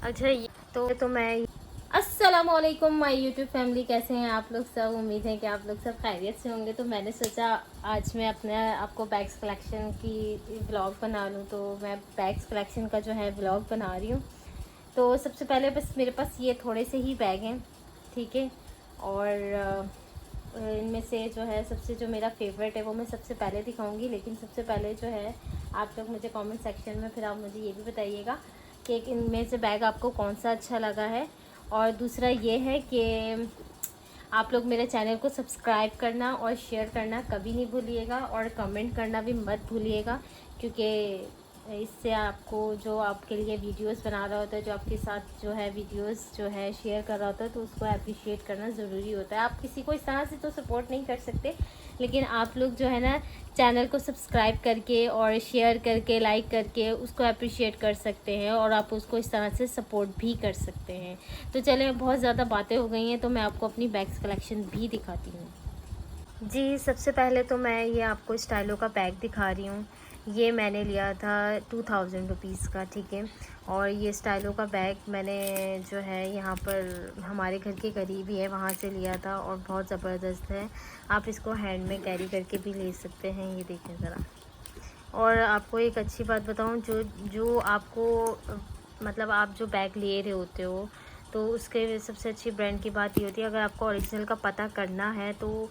अच्छा ये तो मैं अस्सलामुअलैकुम माय यूट्यूब फैमिली, कैसे हैं आप लोग सब। उम्मीद है कि आप लोग सब खैरियत से होंगे। तो मैंने सोचा आज मैं अपने आपको बैग्स कलेक्शन की व्लॉग बना लूँ। तो मैं बैग्स कलेक्शन का जो है व्लॉग बना रही हूँ। तो सबसे पहले बस मेरे पास ये थोड़े से ही बैग हैं, ठीक है। और इनमें से जो है सबसे जो मेरा फेवरेट है वो मैं सबसे पहले दिखाऊंगी। लेकिन सबसे पहले जो है आप लोग मुझे कमेंट सेक्शन में फिर आप मुझे ये भी बताइएगा कि इनमें से बैग आपको कौन सा अच्छा लगा है। और दूसरा ये है कि आप लोग मेरे चैनल को सब्सक्राइब करना और शेयर करना कभी नहीं भूलिएगा, और कमेंट करना भी मत भूलिएगा, क्योंकि इससे आपको जो आपके लिए वीडियोस बना रहा होता है, जो आपके साथ जो है वीडियोस जो है शेयर कर रहा होता है, तो उसको अप्रिशिएट करना ज़रूरी होता है। आप किसी को इस तरह से तो सपोर्ट नहीं कर सकते, लेकिन आप लोग जो है ना चैनल को सब्सक्राइब करके और शेयर करके लाइक करके उसको अप्रिशिएट कर सकते हैं, और आप उसको इस तरह से सपोर्ट भी कर सकते हैं। तो चले, बहुत ज़्यादा बातें हो गई हैं, तो मैं आपको अपनी बैग्स कलेक्शन भी दिखाती हूँ। जी, सबसे पहले तो मैं ये आपको स्टाइलो का बैग दिखा रही हूँ। ये मैंने लिया था 2000 रुपीज़ का, ठीक है। और ये स्टाइलो का बैग मैंने जो है यहाँ पर हमारे घर के करीब ही है, वहाँ से लिया था, और बहुत ज़बरदस्त है। आप इसको हैंड में कैरी करके भी ले सकते हैं। ये देखें ज़रा। और आपको एक अच्छी बात बताऊँ, जो जो आपको मतलब आप जो बैग ले रहे होते हो, तो उसके सबसे अच्छी ब्रांड की बात ये होती है, अगर आपको ओरिजिनल का पता करना है तो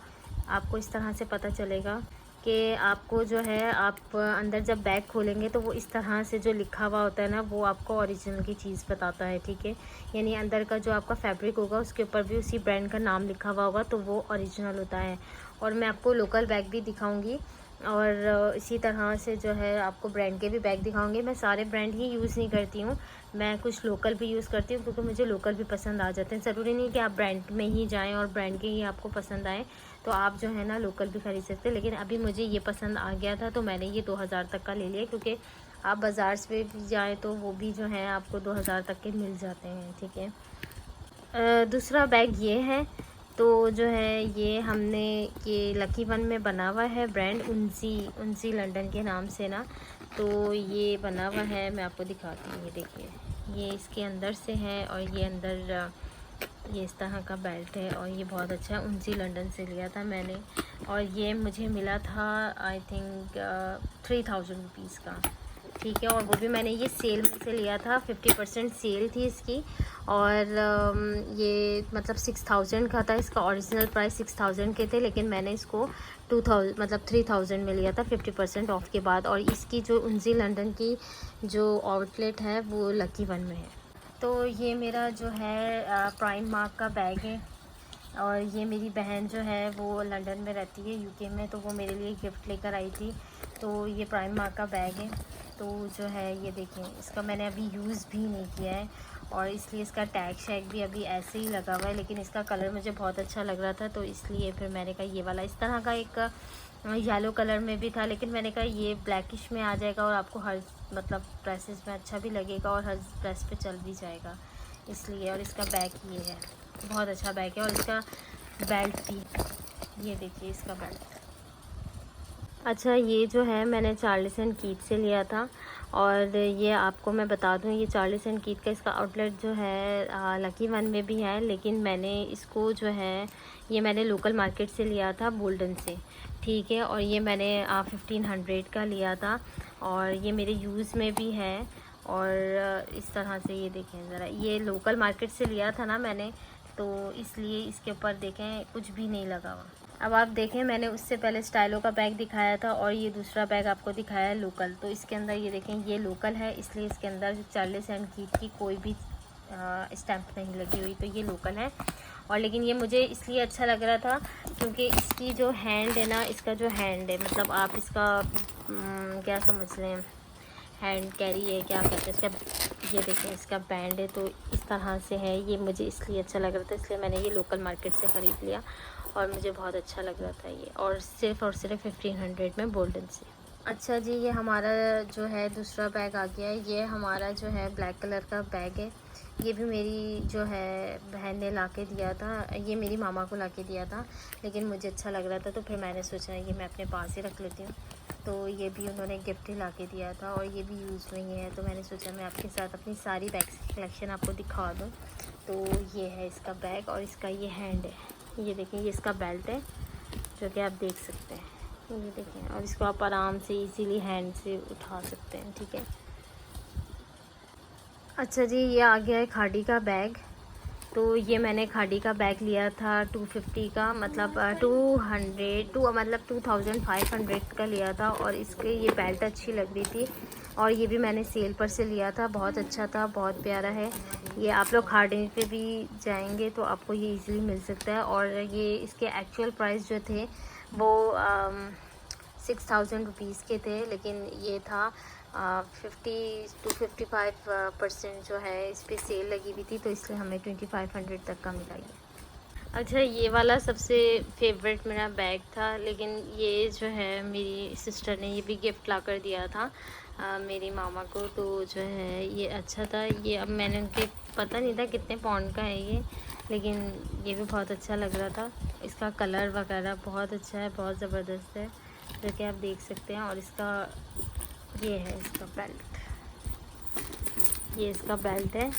आपको इस तरह से पता चलेगा कि आपको जो है, आप अंदर जब बैग खोलेंगे तो वो इस तरह से जो लिखा हुआ होता है ना, वो आपको ओरिजिनल की चीज़ बताता है, ठीक है। यानी अंदर का जो आपका फैब्रिक होगा उसके ऊपर भी उसी ब्रांड का नाम लिखा हुआ होगा, तो वो ओरिजिनल होता है। और मैं आपको लोकल बैग भी दिखाऊंगी, और इसी तरह से जो है आपको ब्रांड के भी बैग दिखाऊंगी। मैं सारे ब्रांड ही यूज़ नहीं करती हूँ, मैं कुछ लोकल भी यूज़ करती हूँ, क्योंकि मुझे लोकल भी पसंद आ जाते हैं। ज़रूरी नहीं कि आप ब्रांड में ही जाएं और ब्रांड के ही आपको पसंद आए, तो आप जो है ना लोकल भी ख़रीद सकते हैं। लेकिन अभी मुझे ये पसंद आ गया था, तो मैंने ये 2000 तक का ले लिया, क्योंकि आप बाज़ार से भी जाएँ तो वो भी जो है आपको 2000 तक के मिल जाते हैं, ठीक है। दूसरा बैग ये है, तो जो है ये हमने ये लकी वन में बना हुआ है, ब्रांड उनसी लंदन के नाम से ना। तो ये बना हुआ है, मैं आपको दिखाती हूँ। ये देखिए, ये इसके अंदर से है, और ये अंदर ये इस तरह का बेल्ट है, और ये बहुत अच्छा है। उनसी लंदन से लिया था मैंने, और ये मुझे मिला था आई थिंक 3000 रुपीज़ का, ठीक है। और वो भी मैंने ये सेल में से लिया था, 50% सेल थी इसकी। और ये मतलब 6000 का था, इसका ओरिजिनल प्राइस 6000 के थे, लेकिन मैंने इसको 2000 मतलब 3000 में लिया था 50% ऑफ के बाद। और इसकी जो उनसी लंदन की जो आउटलेट है वो लकी वन में है। तो ये मेरा जो है प्राइम मार्क का बैग है, और ये मेरी बहन जो है वो लंदन में रहती है, यूके में, तो वो मेरे लिए गिफ्ट लेकर आई थी। तो ये प्राइम मार्क का बैग है। तो जो है ये देखें, इसका मैंने अभी यूज़ भी नहीं किया है, और इसलिए इसका टैग शैग भी अभी ऐसे ही लगा हुआ है। लेकिन इसका कलर मुझे बहुत अच्छा लग रहा था, तो इसलिए फिर मैंने कहा ये वाला, इस तरह का एक येलो कलर में भी था, लेकिन मैंने कहा ये ब्लैकिश में आ जाएगा और आपको हर मतलब ड्रेसेस में अच्छा भी लगेगा और हर ड्रेस पे चल भी जाएगा, इसलिए। और इसका बैग ये है, बहुत अच्छा बैग है। और इसका बेल्ट भी, ये देखिए इसका बेल्ट। अच्छा, ये जो है मैंने चार्ल्स एंड कीथ से लिया था, और ये आपको मैं बता दूं, ये चार्ल्स एंड कीथ का इसका आउटलेट जो है लकी वन में भी है, लेकिन मैंने इसको जो है ये मैंने लोकल मार्केट से लिया था, बोल्डन से, ठीक है। और ये मैंने 1500 का लिया था, और ये मेरे यूज़ में भी है। और इस तरह से ये देखें ज़रा, ये लोकल मार्केट से लिया था ना मैंने, तो इसलिए इसके ऊपर देखें कुछ भी नहीं लगा हुआ। अब आप देखें, मैंने उससे पहले स्टाइलो का बैग दिखाया था, और ये दूसरा बैग आपको दिखाया है लोकल। तो इसके अंदर ये देखें, ये लोकल है, इसलिए इसके अंदर जो चार्ल्स एंड कीथ की कोई भी स्टैम्प नहीं लगी हुई, तो ये लोकल है। और लेकिन ये मुझे इसलिए अच्छा लग रहा था क्योंकि इसकी जो हैंड है ना, इसका जो हैंड है, मतलब आप इसका क्या समझ लें, हैंड कैरी है, क्या कहते हैं इसका, ये देखें इसका बैंड है, तो इस तरह से है। ये मुझे इसलिए अच्छा लग रहा था, इसलिए मैंने ये लोकल मार्केट से ख़रीद लिया, और मुझे बहुत अच्छा लग रहा था ये, और सिर्फ़ 1500 में बोल्डन से। अच्छा जी, ये हमारा जो है दूसरा बैग आ गया है। ये हमारा जो है ब्लैक कलर का बैग है। ये भी मेरी जो है बहन ने ला के दिया था, ये मेरी मामा को ला के दिया था, लेकिन मुझे अच्छा लग रहा था, तो फिर मैंने सोचा ये मैं अपने पास ही रख लेती हूँ। तो ये भी उन्होंने गिफ्ट ही ला के दिया था और ये भी यूज़ में ही है। तो मैंने सोचा मैं आपके साथ अपनी सारी बैग्स की कलेक्शन आपको दिखा दूँ। तो ये है इसका बैग और इसका ये हैंड है, ये देखें, ये इसका बेल्ट है जो कि आप देख सकते हैं, ये देखें। और इसको आप आराम से इजीली हैंड से उठा सकते हैं, ठीक है। अच्छा जी, ये आ गया है खाड़ी का बैग। तो ये मैंने खाड़ी का बैग लिया था 250 का, मतलब 2500 का लिया था। और इसके ये बेल्ट अच्छी लग रही थी और ये भी मैंने सेल पर से लिया था, बहुत अच्छा था, बहुत प्यारा है। ये आप लोग खाड़ी पे भी जाएंगे तो आपको ये इजीली मिल सकता है। और ये इसके एक्चुअल प्राइस जो थे वो 6000 रुपीज़ के थे, लेकिन ये था 50 to 55% जो है इस पर सेल लगी हुई थी, तो इसलिए हमें 2500 तक का मिला ये। अच्छा, ये वाला सबसे फेवरेट मेरा बैग था, लेकिन ये जो है मेरी सिस्टर ने ये भी गिफ्ट ला कर दिया था मेरी मामा को। तो जो है ये अच्छा था, ये अब मैंने उनके पता नहीं था कितने पाउंड का है ये, लेकिन ये भी बहुत अच्छा लग रहा था। इसका कलर वगैरह बहुत अच्छा है, बहुत ज़बरदस्त है, जो कि आप देख सकते हैं। और इसका ये है इसका बेल्ट, ये इसका बेल्ट है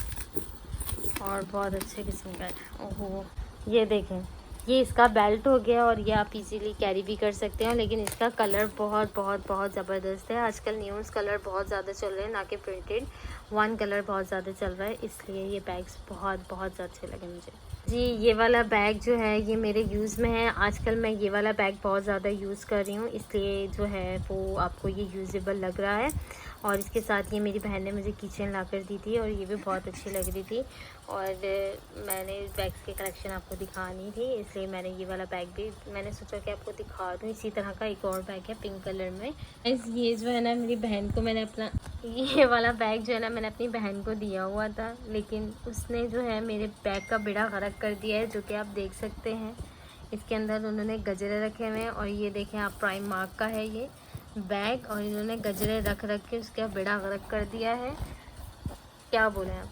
और बहुत अच्छे किस्म का है। ओहो, ये देखें, ये इसका बेल्ट हो गया और ये आप इजीली कैरी भी कर सकते हैं। लेकिन इसका कलर बहुत बहुत बहुत ज़बरदस्त है। आजकल न्यूज़ कलर बहुत ज़्यादा चल रहे हैं, ना कि प्रिंटेड वन कलर बहुत ज़्यादा चल रहा है, इसलिए ये बैग्स बहुत बहुत अच्छे लगे मुझे जी। ये वाला बैग जो है ये मेरे यूज़ में है, आजकल मैं ये वाला बैग बहुत ज़्यादा यूज़ कर रही हूँ, इसलिए जो है वो आपको ये यूज़ेबल लग रहा है। और इसके साथ ये मेरी बहन ने मुझे किचन ला कर दी थी और ये भी बहुत अच्छी लग रही थी। और मैंने बैग्स की कलेक्शन आपको दिखानी थी, इसलिए मैंने ये वाला बैग भी मैंने सोचा कि आपको दिखा दूँ। इसी तरह का एक और बैग है पिंक कलर में। ये जो है ना मेरी बहन को मैंने अपना ये वाला बैग जो है ना मैंने अपनी बहन को दिया हुआ था, लेकिन उसने जो है मेरे बैग का बेड़ा गर्क कर दिया है, जो कि आप देख सकते हैं। इसके अंदर उन्होंने गजरे रखे हुए हैं और ये देखें आप, प्राइम मार्क का है ये बैग और इन्होंने गजरे रख रख के उसका बेड़ा गर्क कर दिया है। क्या बोले आप,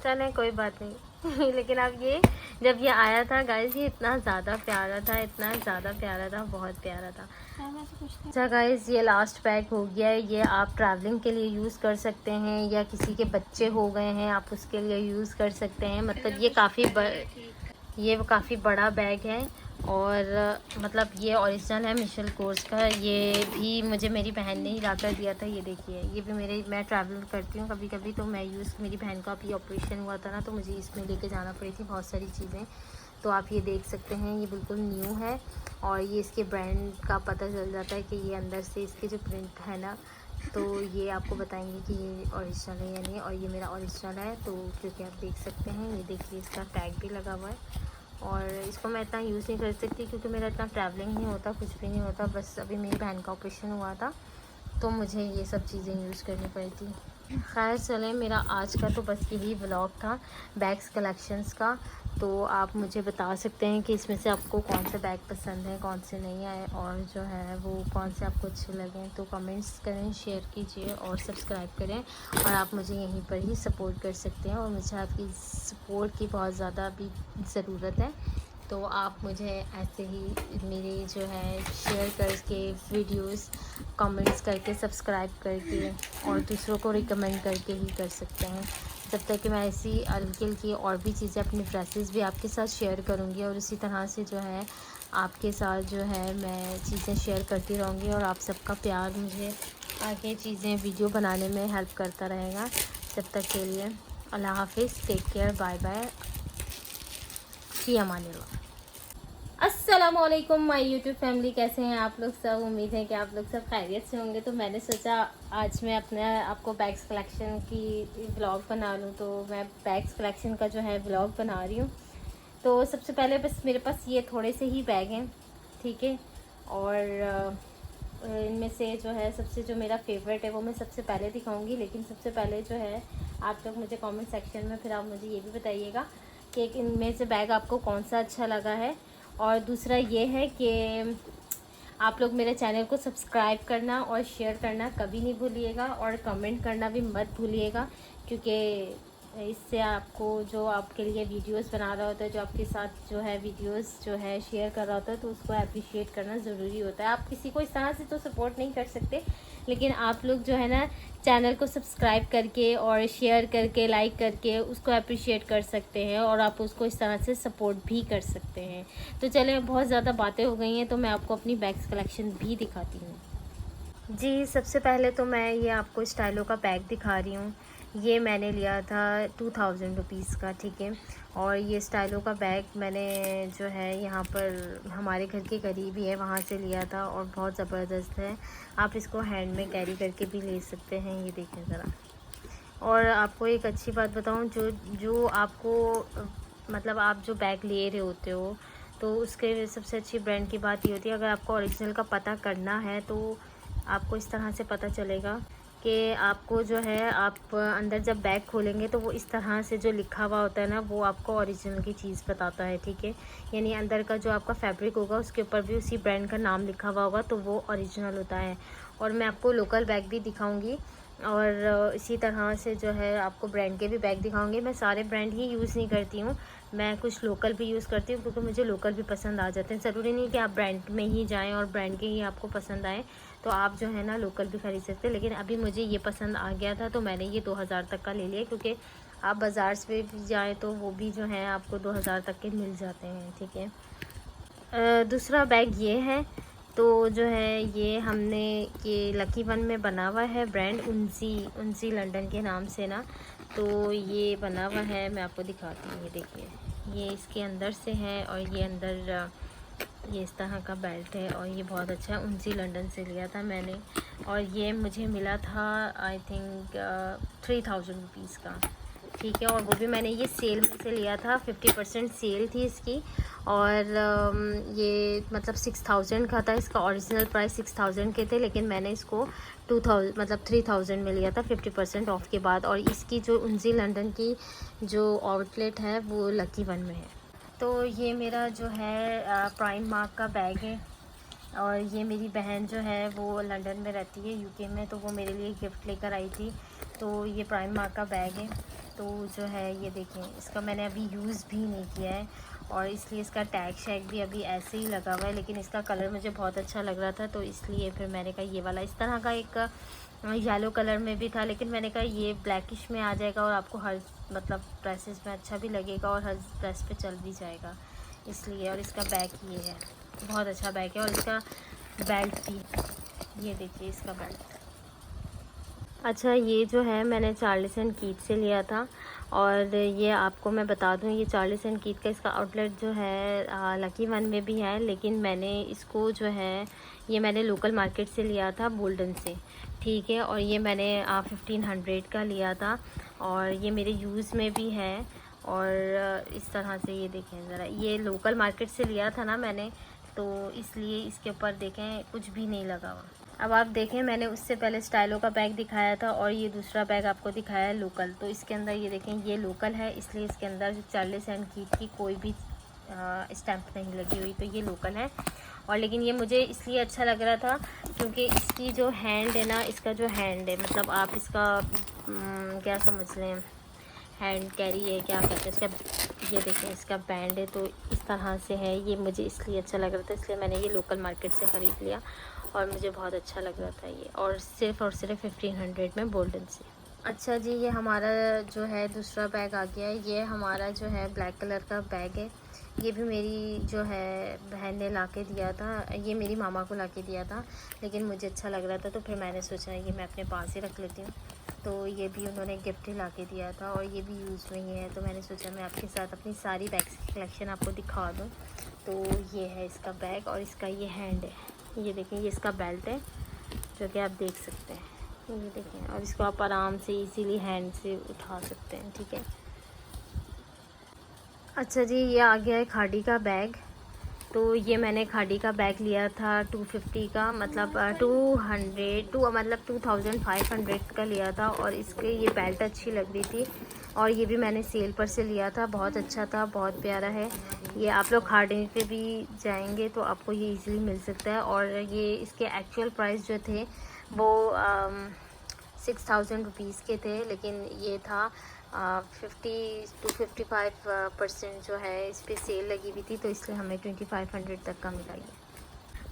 चलें कोई बात नहीं लेकिन अब ये जब ये आया था गाइस, ये इतना ज़्यादा प्यारा था, इतना ज़्यादा प्यारा था, बहुत प्यारा था। अच्छा गाइस, ये लास्ट पैक हो गया है। ये आप ट्रैवलिंग के लिए यूज़ कर सकते हैं या किसी के बच्चे हो गए हैं आप उसके लिए यूज़ कर सकते हैं। मतलब ये काफ़ी बड़ा बैग है और मतलब ये ओरिजिनल है मिशेल कोर्स का। ये भी मुझे मेरी बहन ने ही ला कर दिया था। ये देखिए, ये भी मैं ट्रैवल करती हूँ कभी कभी, तो मैं मेरी बहन का अभी ऑपरेशन हुआ था ना, तो मुझे इसमें लेके जाना पड़ी थी बहुत सारी चीज़ें। तो आप ये देख सकते हैं, ये बिल्कुल न्यू है और ये इसके ब्रांड का पता चल जाता है कि ये अंदर से इसके जो प्रिंट है ना, तो ये आपको बताएंगे कि ये ओरिजिनल है या नहीं। और ये मेरा ओरिजिनल है, तो क्योंकि आप देख सकते हैं, ये देखिए इसका टैग भी लगा हुआ है। और इसको मैं इतना यूज़ नहीं कर सकती क्योंकि मेरा इतना ट्रैवलिंग नहीं होता, कुछ भी नहीं होता। बस अभी मेरी बहन का ऑपरेशन हुआ था तो मुझे ये सब चीज़ें यूज़ करनी पड़ी थी। खैर चलें, मेरा आज का तो बस यही व्लॉग था बैग्स कलेक्शंस का। तो आप मुझे बता सकते हैं कि इसमें से आपको कौन से बैग पसंद है, कौन से नहीं आए, और जो है वो कौन से आपको अच्छे लगे। तो कमेंट्स करें, शेयर कीजिए और सब्सक्राइब करें। और आप मुझे यहीं पर ही सपोर्ट कर सकते हैं और मुझे आपकी सपोर्ट की बहुत ज़्यादा भी ज़रूरत है। तो आप मुझे ऐसे ही मेरे जो है शेयर करके वीडियोस, कमेंट्स करके, सब्सक्राइब करके और दूसरों को रिकमेंड करके ही कर सकते हैं। जब तक कि मैं ऐसी हल्की हल्की और भी चीज़ें, अपनी ड्रेसेस भी आपके साथ शेयर करूँगी और इसी तरह से जो है आपके साथ जो है मैं चीज़ें शेयर करती रहूँगी। और आप सबका प्यार मुझे आगे चीज़ें वीडियो बनाने में हेल्प करता रहेगा। जब तक के लिए अल्लाह हाफिज़, टेक केयर, बाय बाय, फी अमानिल्लाह। अस्सलामुअलैकुम माय यूट्यूब फैमिली, कैसे हैं आप लोग सब। उम्मीद है कि आप लोग सब खैरियत से होंगे। तो मैंने सोचा आज मैं आपको बैग्स कलेक्शन की व्लॉग बना लूँ, तो मैं बैग्स कलेक्शन का जो है व्लॉग बना रही हूँ। तो सबसे पहले बस मेरे पास ये थोड़े से ही बैग हैं, ठीक है। और इनमें से जो है सबसे जो मेरा फेवरेट है वो मैं सबसे पहले दिखाऊंगी। लेकिन सबसे पहले जो है आप लोग मुझे कमेंट सेक्शन में फिर आप मुझे ये भी बताइएगा कि इनमें से बैग आपको कौन सा अच्छा लगा है। और दूसरा ये है कि आप लोग मेरे चैनल को सब्सक्राइब करना और शेयर करना कभी नहीं भूलिएगा और कमेंट करना भी मत भूलिएगा, क्योंकि इससे आपको जो आपके लिए वीडियोस बना रहा होता है, जो आपके साथ जो है वीडियोस जो है शेयर कर रहा होता है, तो उसको अप्रिशिएट करना ज़रूरी होता है। आप किसी को इस तरह से तो सपोर्ट नहीं कर सकते, लेकिन आप लोग जो है ना चैनल को सब्सक्राइब करके और शेयर करके लाइक करके उसको अप्रिशिएट कर सकते हैं और आप उसको इस तरह से सपोर्ट भी कर सकते हैं। तो चले, बहुत ज़्यादा बातें हो गई हैं, तो मैं आपको अपनी बैग्स कलेक्शन भी दिखाती हूँ। जी, सबसे पहले तो मैं ये आपको स्टाइलो का बैग दिखा रही हूँ। ये मैंने लिया था 2000 रुपीज़ का, ठीक है। और ये स्टाइलो का बैग मैंने जो है यहाँ पर हमारे घर के करीब ही है, वहाँ से लिया था और बहुत ज़बरदस्त है। आप इसको हैंड में कैरी करके भी ले सकते हैं। ये देखें ज़रा। और आपको एक अच्छी बात बताऊँ, जो जो आपको मतलब आप जो बैग ले रहे होते हो, तो उसके सबसे अच्छी ब्रांड की बात ये होती है, अगर आपको ओरिजिनल का पता करना है तो आपको इस तरह से पता चलेगा कि आपको जो है, आप अंदर जब बैग खोलेंगे तो वो इस तरह से जो लिखा हुआ होता है ना, वो आपको ओरिजिनल की चीज़ बताता है, ठीक है। यानी अंदर का जो आपका फैब्रिक होगा उसके ऊपर भी उसी ब्रांड का नाम लिखा हुआ होगा, तो वो ओरिजिनल होता है। और मैं आपको लोकल बैग भी दिखाऊंगी और इसी तरह से जो है आपको ब्रांड के भी बैग दिखाऊंगी। मैं सारे ब्रांड ही यूज़ नहीं करती हूँ, मैं कुछ लोकल भी यूज़ करती हूँ, क्योंकि मुझे लोकल भी पसंद आ जाते हैं। ज़रूरी नहीं कि आप ब्रांड में ही जाएं और ब्रांड के ही आपको पसंद आए, तो आप जो है ना लोकल भी ख़रीद सकते हैं। लेकिन अभी मुझे ये पसंद आ गया था तो मैंने ये 2000 तक का ले लिया, क्योंकि आप बाज़ार से भी जाएँ तो वो भी जो है आपको 2000 तक के मिल जाते हैं, ठीक है। दूसरा बैग ये है, तो जो है ये हमने ये लकी वन में बना हुआ है ब्रांड उनसी लंदन के नाम से ना। तो ये बना हुआ है, मैं आपको दिखाती हूँ। ये देखिए, ये इसके अंदर से है और ये अंदर ये इस तरह का बेल्ट है और ये बहुत अच्छा है। उनसी लंदन से लिया था मैंने और ये मुझे मिला था आई थिंक 3000 रुपीज़ का, ठीक है। और वो भी मैंने ये सेल में से लिया था, 50% सेल थी इसकी। और ये मतलब 6000 का था, इसका ओरिजिनल प्राइस 6000 के थे, लेकिन मैंने इसको 2000 मतलब 3000 में लिया था 50% ऑफ के बाद। और इसकी जो उनसी लंदन की जो आउटलेट है वो लकी वन में है। तो ये मेरा जो है प्राइम मार्क का बैग है और ये मेरी बहन जो है वो लंदन में रहती है, यूके में, तो वो मेरे लिए गिफ्ट लेकर आई थी। तो ये प्राइम मार्क का बैग है। तो जो है ये देखें, इसका मैंने अभी यूज़ भी नहीं किया है और इसलिए इसका टैग शैग भी अभी ऐसे ही लगा हुआ है, लेकिन इसका कलर मुझे बहुत अच्छा लग रहा था, तो इसलिए फिर मैंने कहा ये वाला, इस तरह का एक येलो कलर में भी था, लेकिन मैंने कहा ये ब्लैकिश में आ जाएगा और आपको हर मतलब ड्रेसेस में अच्छा भी लगेगा और हर ड्रेस पे चल भी जाएगा, इसलिए। और इसका बैग ये है, बहुत अच्छा बैग है। और इसका बेल्ट भी, ये देखिए इसका बेल्ट। अच्छा, ये जो है मैंने चार्ल्स एंड कीथ से लिया था और ये आपको मैं बता दूं, ये चार्ल्स एंड कीथ का इसका आउटलेट जो है लकी वन में भी है, लेकिन मैंने इसको जो है ये मैंने लोकल मार्केट से लिया था, बोल्डन से, ठीक है। और ये मैंने 1500 का लिया था और ये मेरे यूज़ में भी है। और इस तरह से ये देखें ज़रा, ये लोकल मार्केट से लिया था ना मैंने, तो इसलिए इसके ऊपर देखें कुछ भी नहीं लगा हुआ। अब आप देखें, मैंने उससे पहले स्टाइलो का बैग दिखाया था और ये दूसरा बैग आपको दिखाया है लोकल, तो इसके अंदर ये देखें ये लोकल है, इसलिए इसके अंदर जो चार्ल्स एंड कीथ की कोई भी स्टैम्प नहीं लगी हुई, तो ये लोकल है। और लेकिन ये मुझे इसलिए अच्छा लग रहा था क्योंकि इसकी जो हैंड है ना, इसका जो हैंड है, मतलब आप इसका क्या समझ लें, हैंड कैरी है, क्या कहते हैं इसका, ये देखें इसका बैंड है, तो इस तरह से है। ये मुझे इसलिए अच्छा लग रहा था, इसलिए मैंने ये लोकल मार्केट से ख़रीद लिया और मुझे बहुत अच्छा लग रहा था ये, और सिर्फ 1500 में बोल्डन से। अच्छा जी, ये हमारा जो है दूसरा बैग आ गया है। ये हमारा जो है ब्लैक कलर का बैग है। ये भी मेरी जो है बहन ने ला के दिया था, ये मेरी मामा को ला के दिया था, लेकिन मुझे अच्छा लग रहा था तो फिर मैंने सोचा ये मैं अपने पास ही रख लेती हूँ। तो ये भी उन्होंने गिफ्ट ही ला के दिया था और ये भी यूज़ में ही है, तो मैंने सोचा मैं आपके साथ अपनी सारी बैग्स की कलेक्शन आपको दिखा दूँ। तो ये है इसका बैग और इसका ये हैंड है, ये देखें ये इसका बेल्ट है जो कि आप देख सकते हैं, ये देखें। और इसको आप आराम से इजीली हैंड से उठा सकते हैं, ठीक है। अच्छा जी, ये आ गया है खाड़ी का बैग। तो ये मैंने खाड़ी का बैग लिया था 250 का, मतलब 2500 का लिया था और इसके ये बेल्ट अच्छी लग रही थी और ये भी मैंने सेल पर से लिया था, बहुत अच्छा था, बहुत प्यारा है। ये आप लोग खाड़ी पे भी जाएंगे तो आपको ये इजीली मिल सकता है। और ये इसके एक्चुअल प्राइस जो थे वो 6000 रुपीज़ के थे, लेकिन ये था 50 to 55% जो है इस पर सेल लगी हुई थी, तो इसलिए हमें 2500 तक का मिला ये।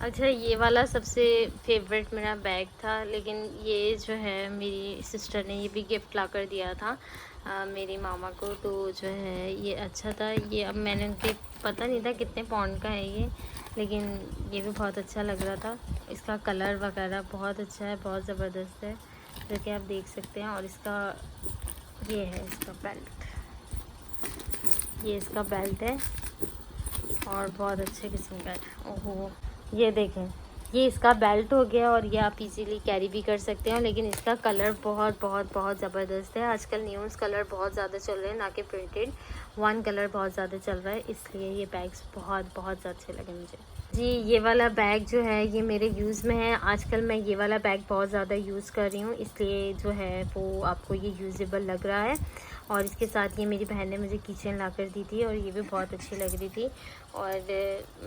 अच्छा, ये वाला सबसे फेवरेट मेरा बैग था, लेकिन ये जो है मेरी सिस्टर ने ये भी गिफ्ट ला कर दिया था मेरी मामा को, तो जो है ये अच्छा था। ये अब मैंने उनके पता नहीं था कितने पाउंड का है ये, लेकिन ये भी बहुत अच्छा लग रहा था। इसका कलर वगैरह बहुत अच्छा है, बहुत ज़बरदस्त है, जो कि आप देख सकते हैं। और इसका ये है इसका बेल्ट, ये इसका बेल्ट है और बहुत अच्छे किस्म का है। ओहो, ये देखें, ये इसका बेल्ट हो गया और ये आप इजीली कैरी भी कर सकते हैं। लेकिन इसका कलर बहुत बहुत बहुत ज़बरदस्त है। आजकल न्यूज़ कलर बहुत ज़्यादा चल रहे हैं, ना कि प्रिंटेड। वन कलर बहुत ज़्यादा चल रहा है, इसलिए ये बैग्स बहुत बहुत अच्छे लगे मुझे जी। ये वाला बैग जो है ये मेरे यूज़ में है। आजकल मैं ये वाला बैग बहुत ज़्यादा यूज़ कर रही हूँ, इसलिए जो है वो आपको ये यूज़ेबल लग रहा है। और इसके साथ ये मेरी बहन ने मुझे किचन ला कर दी थी और ये भी बहुत अच्छी लग रही थी। और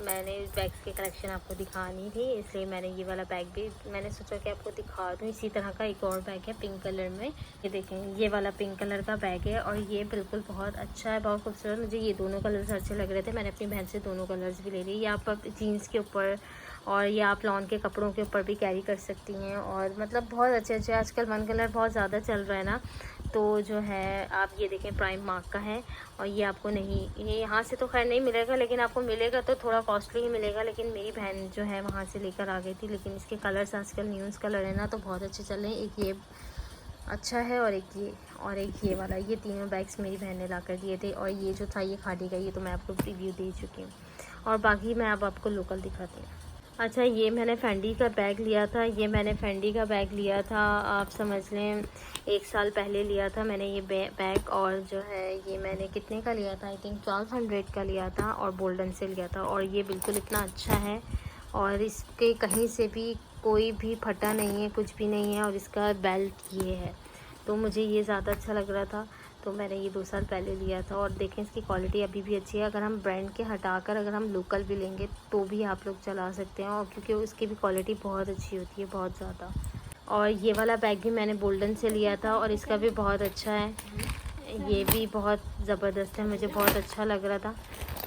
मैंने बैग्स की कलेक्शन आपको दिखानी थी, इसलिए मैंने ये वाला बैग भी मैंने सोचा कि आपको दिखा दूँ। इसी तरह का एक और बैग है पिंक कलर में, ये देखें, ये वाला पिंक कलर का बैग है और ये बिल्कुल बहुत अच्छा है, बहुत खूबसूरत। मुझे ये दोनों कलर्स अच्छे लग रहे थे, मैंने अपनी बहन से दोनों कलर्स भी ले लिए। ये आप जीन्स के ऊपर और ये आप लॉन के कपड़ों के ऊपर भी कैरी कर सकती हैं। और मतलब बहुत अच्छे अच्छे, आजकल वन कलर बहुत ज़्यादा चल रहा है ना, तो जो है आप ये देखें प्राइम मार्क का है। और ये आपको नहीं, ये यहाँ से तो खैर नहीं मिलेगा, लेकिन आपको मिलेगा तो थोड़ा कॉस्टली ही मिलेगा। लेकिन मेरी बहन जो है वहाँ से लेकर आ गई थी। लेकिन इसके कलर्स आजकल न्यूज़ कलर है ना, तो बहुत अच्छे चल रहे हैं। एक ये अच्छा है और एक ये वाला, ये तीनों बैग्स मेरी बहन ने ला कर दिए थे। और ये जो था ये खादी का, ये तो मैं आपको रिव्यू दे चुकी हूँ। और बाकी मैं अब आपको लोकल दिखाती हूँ। अच्छा, ये मैंने फेंडी का बैग लिया था। ये मैंने फेंडी का बैग लिया था, आप समझ लें 1 साल पहले लिया था मैंने ये बैग। और जो है ये मैंने कितने का लिया था, आई थिंक 1200 का लिया था, और बोल्डन से लिया था। और ये बिल्कुल इतना अच्छा है और इसके कहीं से भी कोई भी फटा नहीं है, कुछ भी नहीं है। और इसका बेल्ट ये है, तो मुझे ये ज़्यादा अच्छा लग रहा था, तो मैंने ये 2 साल पहले लिया था। और देखें इसकी क्वालिटी अभी भी अच्छी है। अगर हम ब्रांड के हटाकर अगर हम लोकल भी लेंगे तो भी आप लोग चला सकते हैं, और क्योंकि उसकी भी क्वालिटी बहुत अच्छी होती है, बहुत ज़्यादा। और ये वाला बैग भी मैंने बोल्डन से लिया था और इसका भी बहुत अच्छा है, ये भी बहुत ज़बरदस्त है, मुझे बहुत अच्छा लग रहा था।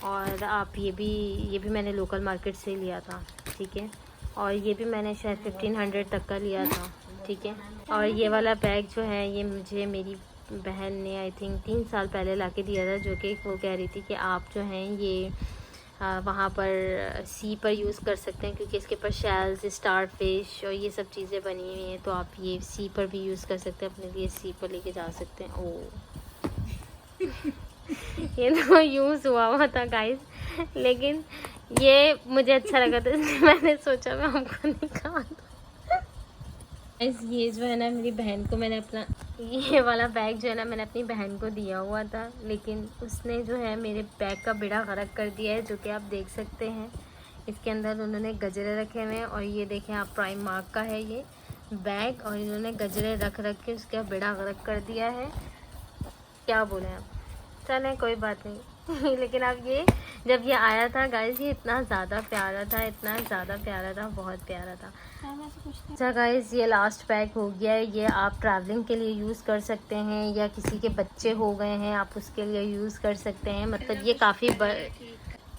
और आप ये भी मैंने लोकल मार्केट से लिया था, ठीक है। और ये भी मैंने शायद 1500 तक का लिया था, ठीक है। और ये वाला बैग जो है ये मुझे मेरी बहन ने आई थिंक 3 साल पहले ला के दिया था, जो कि वो कह रही थी कि आप जो हैं ये वहाँ पर सी पर यूज़ कर सकते हैं, क्योंकि इसके ऊपर शेल्स, स्टार फिश और ये सब चीज़ें बनी हुई हैं, तो आप ये सी पर भी यूज़ कर सकते हैं, अपने लिए सी पर लेके जा सकते हैं। ओह ये तो यूज़ हुआ था गाइस, लेकिन ये मुझे अच्छा लगा था, इसलिए मैंने सोचा मैं आपको निकाल दूँ। ये जो है ना मेरी बहन को मैंने अपना ये वाला बैग जो है ना मैंने अपनी बहन को दिया हुआ था, लेकिन उसने जो है मेरे बैग का बेड़ा गर्क कर दिया है, जो कि आप देख सकते हैं। इसके अंदर उन्होंने गजरे रखे हुए हैं और ये देखें आप, प्राइम मार्क का है ये बैग, और इन्होंने गजरे रख के उसका बेड़ा गर्क कर दिया है। क्या बोलें आप, चलें कोई बात नहीं लेकिन अब ये जब ये आया था गाइस, ये इतना ज़्यादा प्यारा था, इतना ज़्यादा प्यारा था, बहुत प्यारा था। अच्छा गाइस, ये लास्ट पैक हो गया है। ये आप ट्रैवलिंग के लिए यूज़ कर सकते हैं, या किसी के बच्चे हो गए हैं आप उसके लिए यूज़ कर सकते हैं। मतलब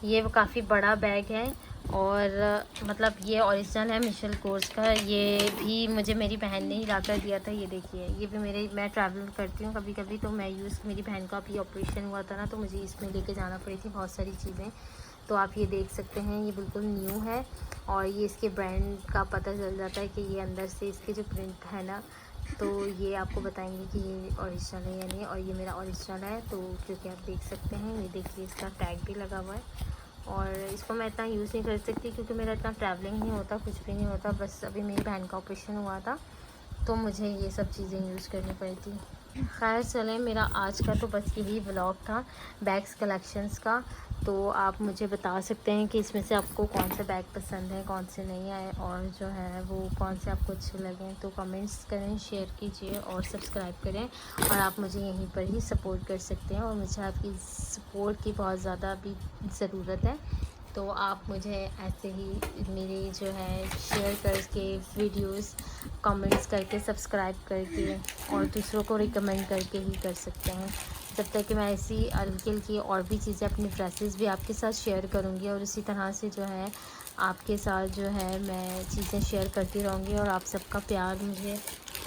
ये काफ़ी बड़ा बैग है, और मतलब ये ओरिजिनल है मिशेल कोर्स का। ये भी मुझे मेरी बहन ने ही ला कर दिया था। ये देखिए, ये भी मैं ट्रैवल करती हूँ कभी कभी, तो मैं मेरी बहन का अभी ऑपरेशन हुआ था ना, तो मुझे इसमें लेके जाना पड़ी थी बहुत सारी चीज़ें, तो आप ये देख सकते हैं ये बिल्कुल न्यू है। और ये इसके ब्रांड का पता चल जाता है कि ये अंदर से इसके जो प्रिंट है ना, तो ये आपको बताएंगे कि ये ओरिजिनल है या नहीं। और ये मेरा ओरिजिनल है, तो क्योंकि आप देख सकते हैं, ये देखिए इसका टैग भी लगा हुआ है। और इसको मैं इतना यूज़ नहीं कर सकती क्योंकि मेरा इतना ट्रैवलिंग नहीं होता, कुछ भी नहीं होता। बस अभी मेरी बहन का ऑपरेशन हुआ था, तो मुझे ये सब चीज़ें यूज़ करनी पड़ी थी। खैर चलें, मेरा आज का तो बस यही व्लॉग था बैग्स कलेक्शंस का। तो आप मुझे बता सकते हैं कि इसमें से आपको कौन से बैग पसंद है, कौन से नहीं आए, और जो है वो कौन से आपको अच्छे लगे। तो कमेंट्स करें, शेयर कीजिए और सब्सक्राइब करें। और आप मुझे यहीं पर ही सपोर्ट कर सकते हैं, और मुझे आपकी सपोर्ट की बहुत ज़्यादा अभी ज़रूरत है, तो आप मुझे ऐसे ही मेरे जो है शेयर करके वीडियोस कमेंट्स करके सब्सक्राइब करके और दूसरों को रिकमेंड करके ही कर सकते हैं। जब तक कि मैं ऐसी हल्की हल्की और भी चीज़ें अपनी ड्रेसेस भी आपके साथ शेयर करूँगी और इसी तरह से जो है आपके साथ जो है मैं चीज़ें शेयर करती रहूँगी और आप सबका प्यार मुझे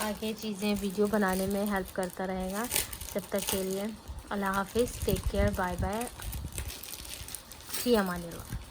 आगे चीज़ें वीडियो बनाने में हेल्प करता रहेगा। तब तक के लिए अल्लाह हाफिज़, टेक केयर, बाय बाय, फ़ी अमानिल्लाह।